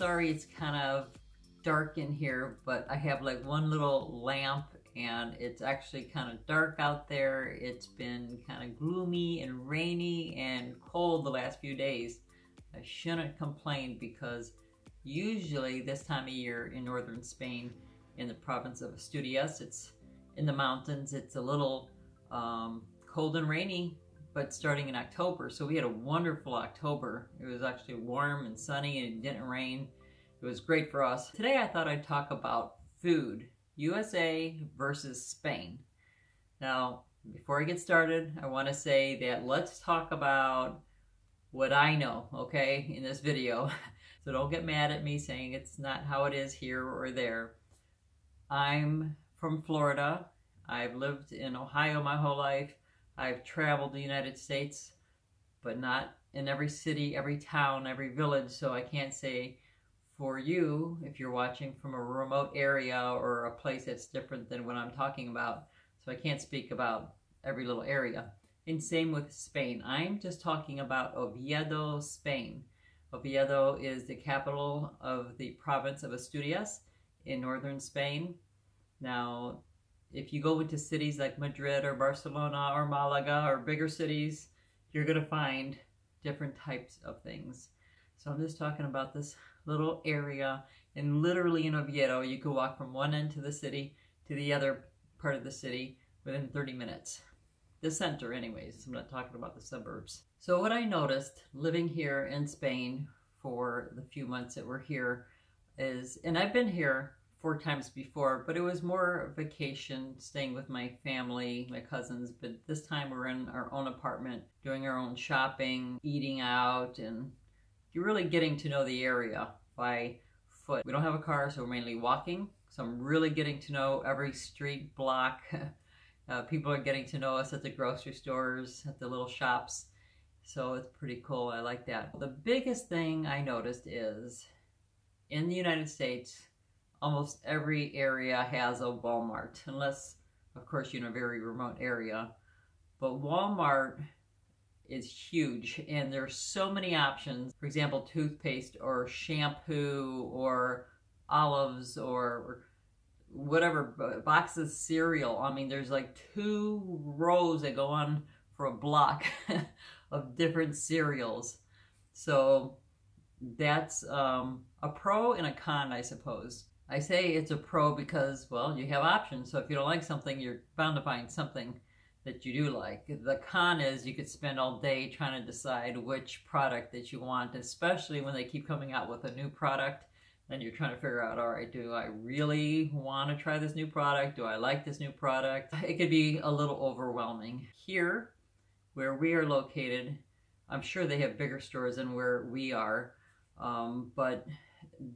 sorry it's kind of dark in here, but I have like one little lamp and it's actually kind of dark out there. It's been kind of gloomy and rainy and cold the last few days. I shouldn't complain because usually this time of year in northern Spain, in the province of Asturias, it's in the mountains, it's a little cold and rainy, but starting in October. So we had a wonderful October. It was actually warm and sunny and it didn't rain. It was great for us. Today I thought I'd talk about food, USA versus Spain. Now, before I get started, I want to say that let's talk about what I know, okay, in this video. So don't get mad at me saying it's not how it is here or there. I'm from Florida. I've lived in Ohio my whole life. I've traveled the United States, but not in every city, every town, every village, so I can't say for you, if you're watching from a remote area or a place that's different than what I'm talking about, so I can't speak about every little area. And same with Spain. I'm just talking about Oviedo, Spain. Oviedo is the capital of the province of Asturias in northern Spain. Now, if you go into cities like Madrid or Barcelona or Malaga or bigger cities, you're going to find different types of things. So I'm just talking about this little area, and literally in Oviedo, you could walk from one end of the city to the other part of the city within 30 minutes. The center anyways, I'm not talking about the suburbs. So what I noticed living here in Spain for the few months that we're here is, and I've been here 4 times before, but it was more vacation, staying with my family, my cousins, but this time we're in our own apartment, doing our own shopping, eating out, and you're really getting to know the area by foot. We don't have a car, so we're mainly walking, so I'm really getting to know every street, block. People are getting to know us at the grocery stores, at the little shops, so it's pretty cool. I like that. The biggest thing I noticed is in the United States, almost every area has a Walmart, unless, of course, you're in a very remote area. But Walmart is huge, and there's so many options. For example, toothpaste or shampoo or olives or whatever, boxes of cereal. I mean, there's like 2 rows that go on for a block of different cereals. So that's a pro and a con, I suppose. I say it's a pro because, well, you have options. So if you don't like something, you're bound to find something that you do like. The con is you could spend all day trying to decide which product that you want, especially when they keep coming out with a new product. Then you're trying to figure out, all right, do I really want to try this new product? Do I like this new product? It could be a little overwhelming. Here, where we are located, I'm sure they have bigger stores than where we are, but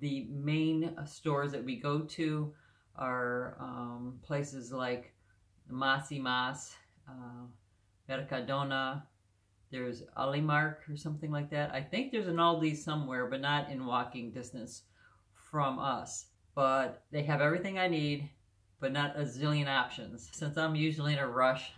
the main stores that we go to are places like Mas y Mas, Mercadona, there's Alimark or something like that. I think there's an Aldi somewhere, but not in walking distance from us. But they have everything I need, but not a zillion options. Since I'm usually in a rush,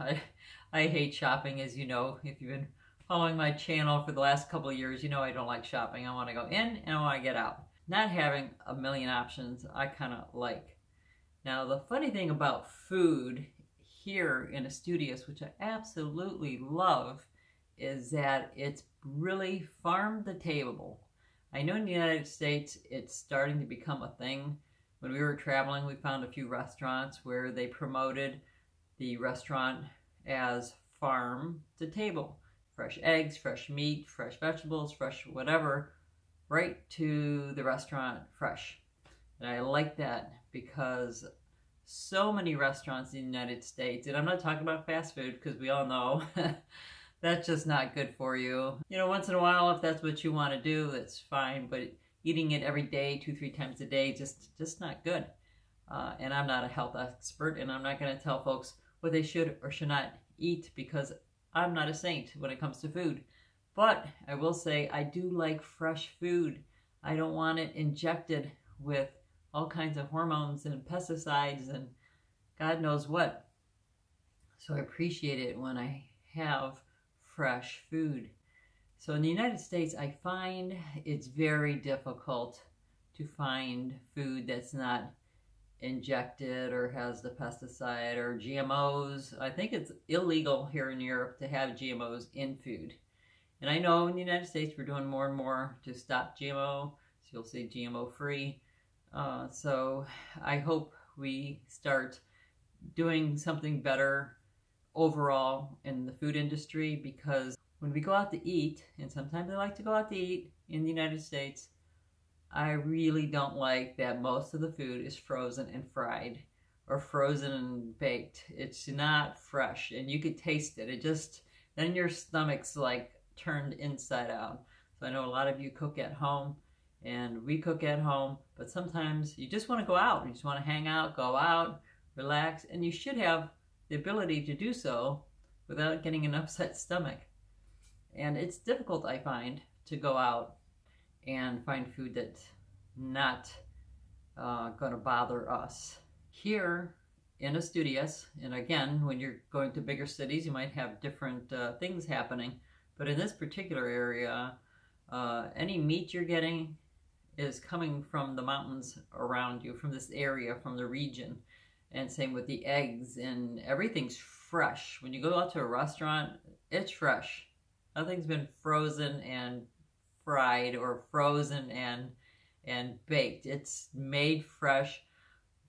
I hate shopping, as you know. If you've been following my channel for the last couple of years, you know I don't like shopping. I want to go in and I want to get out. Not having a million options, I kind of like. Now, the funny thing about food here in Asturias, which I absolutely love, is that it's really farm to table. I know in the United States, it's starting to become a thing. When we were traveling, we found a few restaurants where they promoted the restaurant as farm to table. Fresh eggs, fresh meat, fresh vegetables, fresh whatever, right to the restaurant fresh. And I like that because so many restaurants in the United States, and I'm not talking about fast food because we all know that's just not good for you. You know, once in a while, if that's what you want to do, that's fine, but eating it every day, 2-3 times a day, just not good. And I'm not a health expert, and I'm not going to tell folks what they should or should not eat because I'm not a saint when it comes to food. But I will say I do like fresh food. I don't want it injected with all kinds of hormones and pesticides and God knows what. So I appreciate it when I have fresh food. So in the United States, I find it's very difficult to find food that's not injected or has the pesticide or GMOs. I think it's illegal here in Europe to have GMOs in food. And I know in the United States we're doing more and more to stop GMO, so you'll see GMO free. So I hope we start doing something better overall in the food industry, because when we go out to eat, and sometimes I like to go out to eat in the United States, I really don't like that most of the food is frozen and fried or frozen and baked. It's not fresh, and you could taste it. It just, then your stomach's like turned inside out. So I know a lot of you cook at home, and we cook at home, but sometimes you just want to go out. You just want to hang out, go out, relax, and you should have the ability to do so without getting an upset stomach. And it's difficult, I find, to go out and find food that's not going to bother us. Here in Asturias, and again, when you're going to bigger cities, you might have different things happening, but in this particular area, any meat you're getting is coming from the mountains around you, from this area, from the region. And same with the eggs, and everything's fresh. When you go out to a restaurant, it's fresh. Nothing's been frozen and fried or frozen and baked. It's made fresh.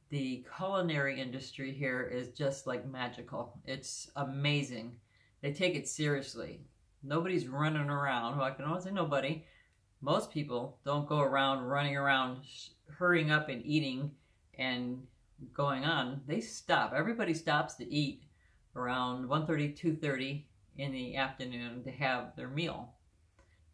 The culinary industry here is just like magical. It's amazing. They take it seriously. Nobody's running around. Well, I can always say nobody. Most people don't go around running around, hurrying up and eating and going on. They stop. Everybody stops to eat around 1:30, 2:30 in the afternoon to have their meal.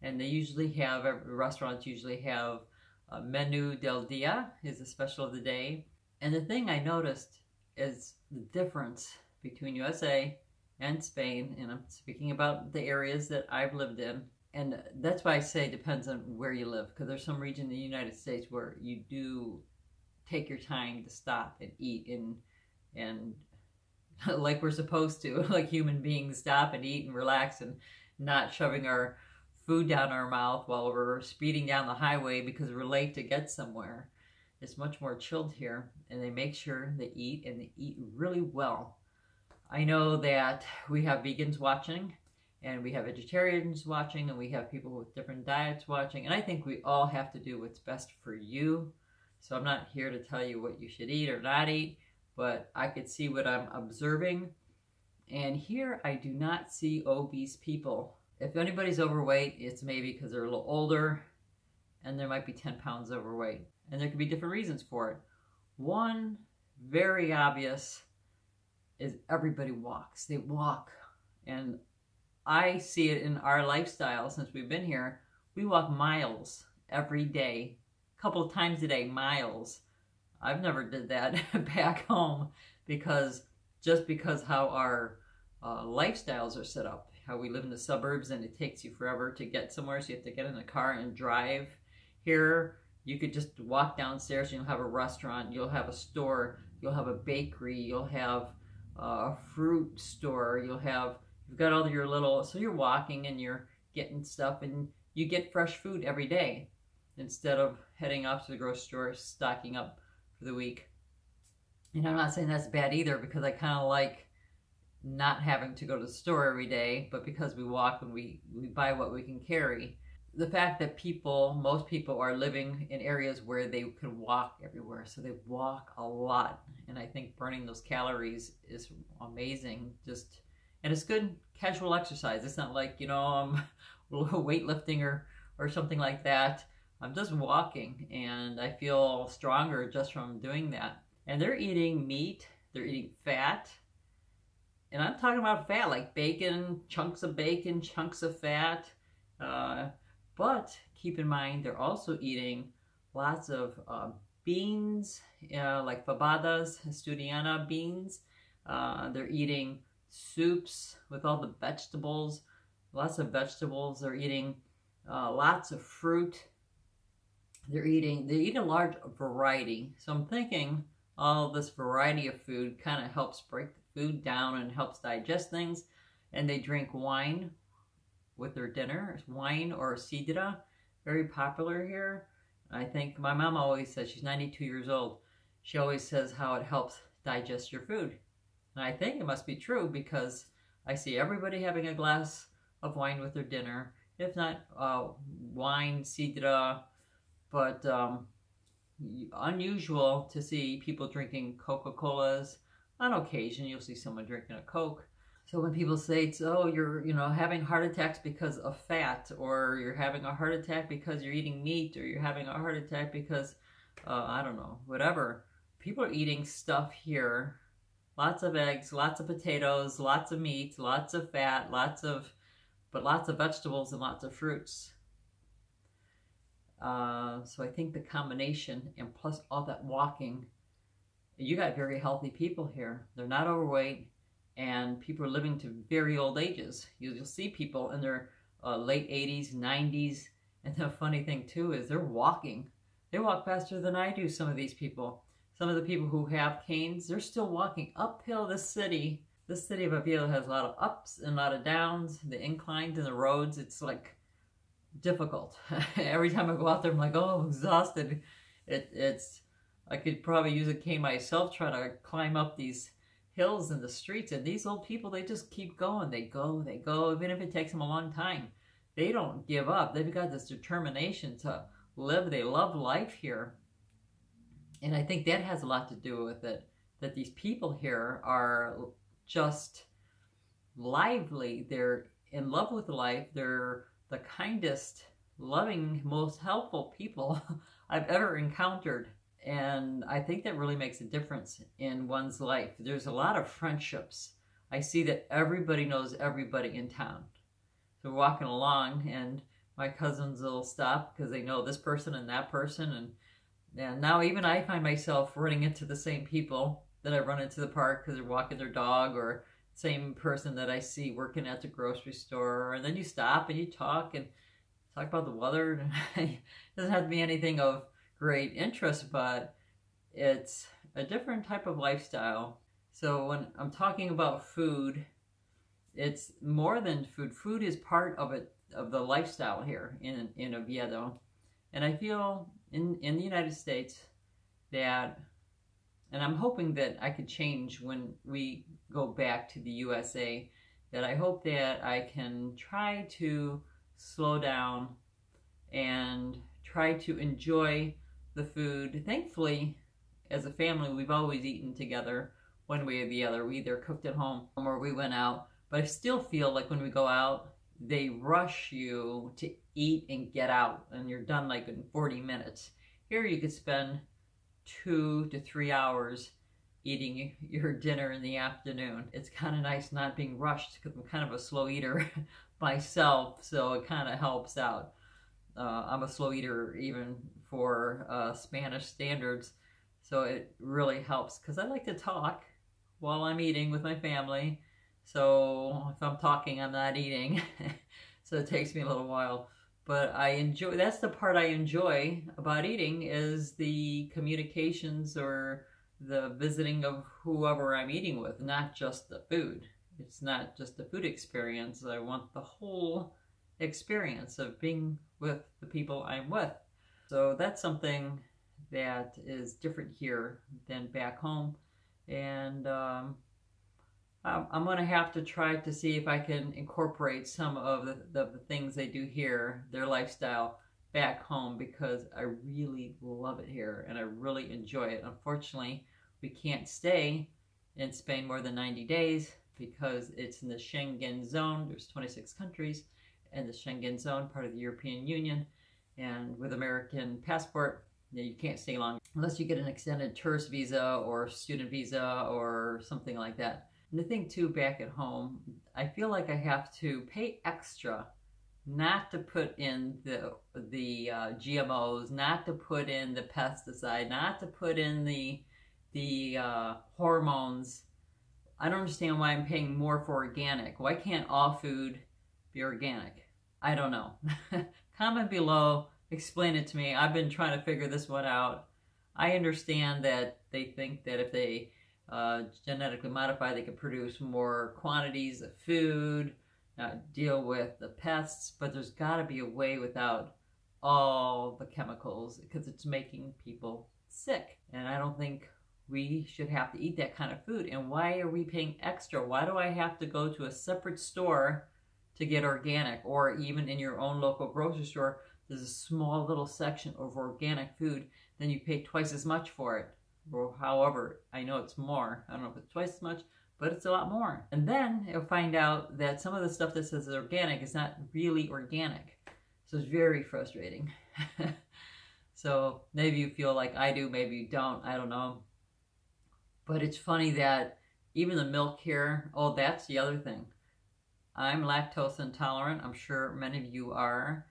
And they usually have, restaurants usually have a menu del dia, is the special of the day. And the thing I noticed is the difference between USA and Spain, and I'm speaking about the areas that I've lived in. And that's why I say it depends on where you live, because there's some region in the United States where you do take your time to stop and eat and like we're supposed to, like human beings, stop and eat and relax and not shoving our food down our mouth while we're speeding down the highway because we're late to get somewhere. It's much more chilled here, and they make sure they eat, and they eat really well. I know that we have vegans watching, and we have vegetarians watching, and we have people with different diets watching, and I think we all have to do what's best for you. So I'm not here to tell you what you should eat or not eat, but I could see what I'm observing. And here I do not see obese people. If anybody's overweight, it's maybe because they're a little older and there might be 10 pounds overweight. And there could be different reasons for it. One very obvious is everybody walks. They walk. And I see it in our lifestyle since we've been here. We walk miles every day, a couple of times a day, miles. I've never did that back home because how our lifestyles are set up, how we live in the suburbs, and it takes you forever to get somewhere, so you have to get in a car and drive. Here, you could just walk downstairs and you'll have a restaurant, you'll have a store, you'll have a bakery, you'll have a fruit store, you've got all your little, so you're walking and you're getting stuff, and you get fresh food every day instead of heading off to the grocery store, stocking up for the week. And I'm not saying that's bad either, because I kind of like not having to go to the store every day, but because we walk and we buy what we can carry. The fact that most people are living in areas where they can walk everywhere, so they walk a lot. And I think burning those calories is amazing. And it's good casual exercise. It's not like, I'm weightlifting or something like that. I'm just walking, and I feel stronger just from doing that. And they're eating meat, they're eating fat. And I'm talking about fat, like bacon, chunks of fat. But keep in mind, they're also eating lots of beans, like fabadas, Asturiana beans. They're eating soups with all the vegetables, lots of vegetables. They're eating lots of fruit. They eat a large variety. So I'm thinking all this variety of food kind of helps break the food down and helps digest things. And they drink wine with their dinner. Wine or sidra, very popular here. I think my mom always says, she's 92 years old, she always says how it helps digest your food. And I think it must be true because I see everybody having a glass of wine with their dinner. If not wine, cidra, but unusual to see people drinking Coca-Colas. On occasion, you'll see someone drinking a Coke. So when people say, it's, oh, you're having heart attacks because of fat, or you're having a heart attack because you're eating meat, or you're having a heart attack because, I don't know, whatever. People are eating stuff here. Lots of eggs, lots of potatoes, lots of meat, lots of fat, lots of vegetables and lots of fruits. So I think the combination, and plus all that walking, you got very healthy people here. They're not overweight, and people are living to very old ages. You'll see people in their late 80s, 90s, and the funny thing too is they're walking. They walk faster than I do, some of these people. Some of the people who have canes, they're still walking uphill the city. This city of Oviedo has a lot of ups and a lot of downs. The inclines and the roads, it's like difficult. Every time I go out there, I'm like, oh, I'm exhausted. I could probably use a cane myself trying to climb up these hills and the streets. And these old people, they just keep going. They go, even if it takes them a long time. They don't give up. They've got this determination to live. They love life here. And I think that has a lot to do with it, that these people here are just lively. They're in love with life. They're the kindest, loving, most helpful people I've ever encountered. And I think that really makes a difference in one's life. There's a lot of friendships. I see that everybody knows everybody in town. So we're walking along and my cousins will stop because they know this person and that person. And now even I find myself running into the same people that I run into the park because they're walking their dog, or same person that I see working at the grocery store. And then you stop and you talk about the weather. It doesn't have to be anything of great interest, but it's a different type of lifestyle. So when I'm talking about food, it's more than food. Food is part of it, of the lifestyle here in Oviedo. And I feel in the United States that, and I'm hoping that I could change when we go back to the USA, that I hope that I can try to slow down and try to enjoy the food. Thankfully, as a family, we've always eaten together one way or the other. We either cooked at home or we went out. But I still feel like when we go out, they rush you to eat and get out, and you're done like in 40 minutes. Here you could spend 2 to 3 hours eating your dinner in the afternoon. It's kind of nice not being rushed because I'm kind of a slow eater myself, so it kind of helps out. I'm a slow eater even for Spanish standards, so it really helps because I like to talk while I'm eating with my family. So if I'm talking, I'm not eating. So it takes me a little while. But I enjoy, that's the part I enjoy about eating, is the communications or the visiting of whoever I'm eating with, not just the food. It's not just the food experience. I want the whole experience of being with the people I'm with. So that's something that is different here than back home. And I'm going to have to try to see if I can incorporate some of the things they do here, their lifestyle, back home, because I really love it here and I really enjoy it. Unfortunately, we can't stay in Spain more than 90 days because it's in the Schengen zone. There's 26 countries in the Schengen zone, part of the European Union. And with American passport, you can't stay long unless you get an extended tourist visa or student visa or something like that. And the thing too, back at home, I feel like I have to pay extra not to put in the GMOs, not to put in the pesticide, not to put in the hormones. I don't understand why I'm paying more for organic. Why can't all food be organic? I don't know. Comment below, explain it to me. I've been trying to figure this one out. I understand that they think that if they genetically modify, they can produce more quantities of food, deal with the pests, but there's got to be a way without all the chemicals because it's making people sick. And I don't think we should have to eat that kind of food. And why are we paying extra? Why do I have to go to a separate store to get organic? Or even in your own local grocery store, there's a small little section of organic food, then you pay twice as much for it. Or however, I know it's more. I don't know if it's twice as much, but it's a lot more. And then you'll find out that some of the stuff that says organic is not really organic. So it's very frustrating. So maybe you feel like I do, maybe you don't, I don't know. But it's funny that even the milk here, oh, that's the other thing. I'm lactose intolerant. I'm sure many of you are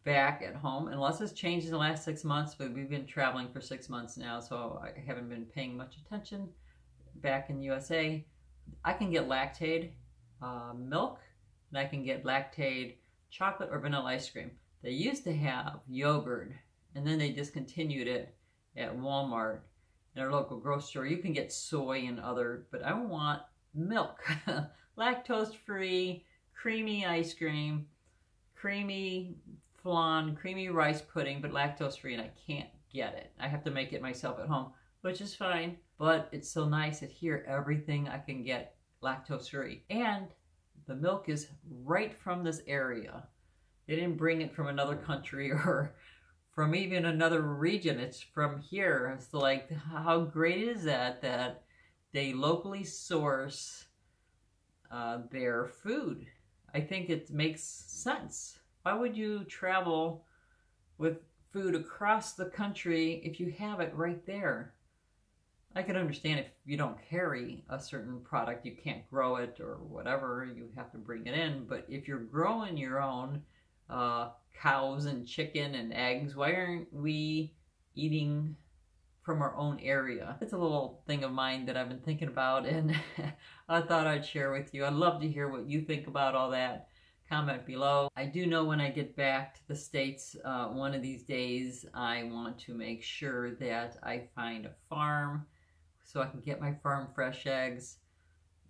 back at home, unless it's changed in the last 6 months, but we've been traveling for 6 months now, so I haven't been paying much attention. Back in the USA, I can get Lactaid milk, and I can get Lactaid chocolate or vanilla ice cream. They used to have yogurt, and then they discontinued it at Walmart. In our local grocery store, you can get soy and other, but I want milk. Lactose-free, creamy ice cream, creamy flan, creamy rice pudding, but lactose-free, and I can't get it. I have to make it myself at home, which is fine, but it's so nice that here everything I can get lactose-free. And the milk is right from this area. They didn't bring it from another country or from even another region. It's from here. It's like, how great is that, that they locally source their food? I think it makes sense. Why would you travel with food across the country if you have it right there? I can understand if you don't carry a certain product, you can't grow it or whatever, you have to bring it in. But if you're growing your own cows and chicken and eggs, why aren't we eating from our own area? It's a little thing of mine that I've been thinking about, and I thought I'd share with you. I'd love to hear what you think about all that. Comment below. I do know when I get back to the States one of these days, I want to make sure that I find a farm so I can get my farm fresh eggs.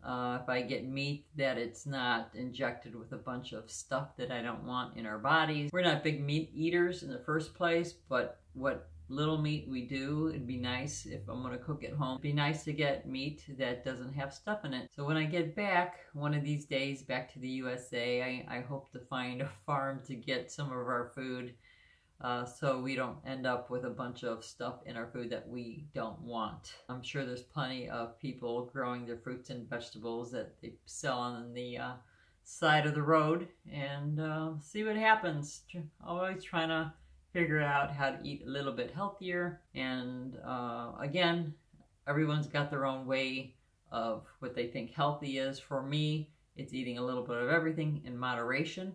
If I get meat, that it's not injected with a bunch of stuff that I don't want in our bodies. We're not big meat eaters in the first place, but what little meat we do, it'd be nice if I'm gonna cook at home. It'd be nice to get meat that doesn't have stuff in it. So when I get back, one of these days, back to the USA, I hope to find a farm to get some of our food so we don't end up with a bunch of stuff in our food that we don't want. I'm sure there's plenty of people growing their fruits and vegetables that they sell on the side of the road, and see what happens. Always trying to figure out how to eat a little bit healthier. And again, everyone's got their own way of what they think healthy is. For me, it's eating a little bit of everything in moderation,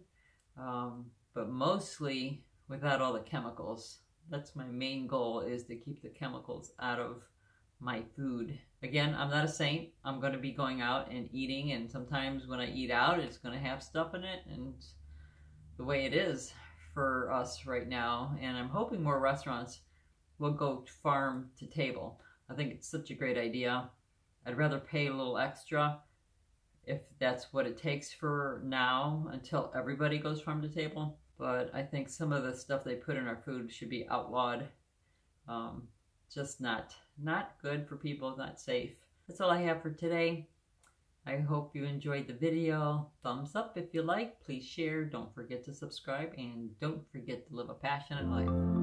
but mostly without all the chemicals. That's my main goal, is to keep the chemicals out of my food. Again, I'm not a saint. I'm going to be going out and eating, and sometimes when I eat out, it's going to have stuff in it, and the way it is for us right now. And I'm hoping more restaurants will go farm to table. I think it's such a great idea. I'd rather pay a little extra if that's what it takes for now until everybody goes farm to table. But I think some of the stuff they put in our food should be outlawed. Just not good for people, not safe. That's all I have for today. I hope you enjoyed the video. Thumbs up if you like. Please share. Don't forget to subscribe. And don't forget to live a passionate life.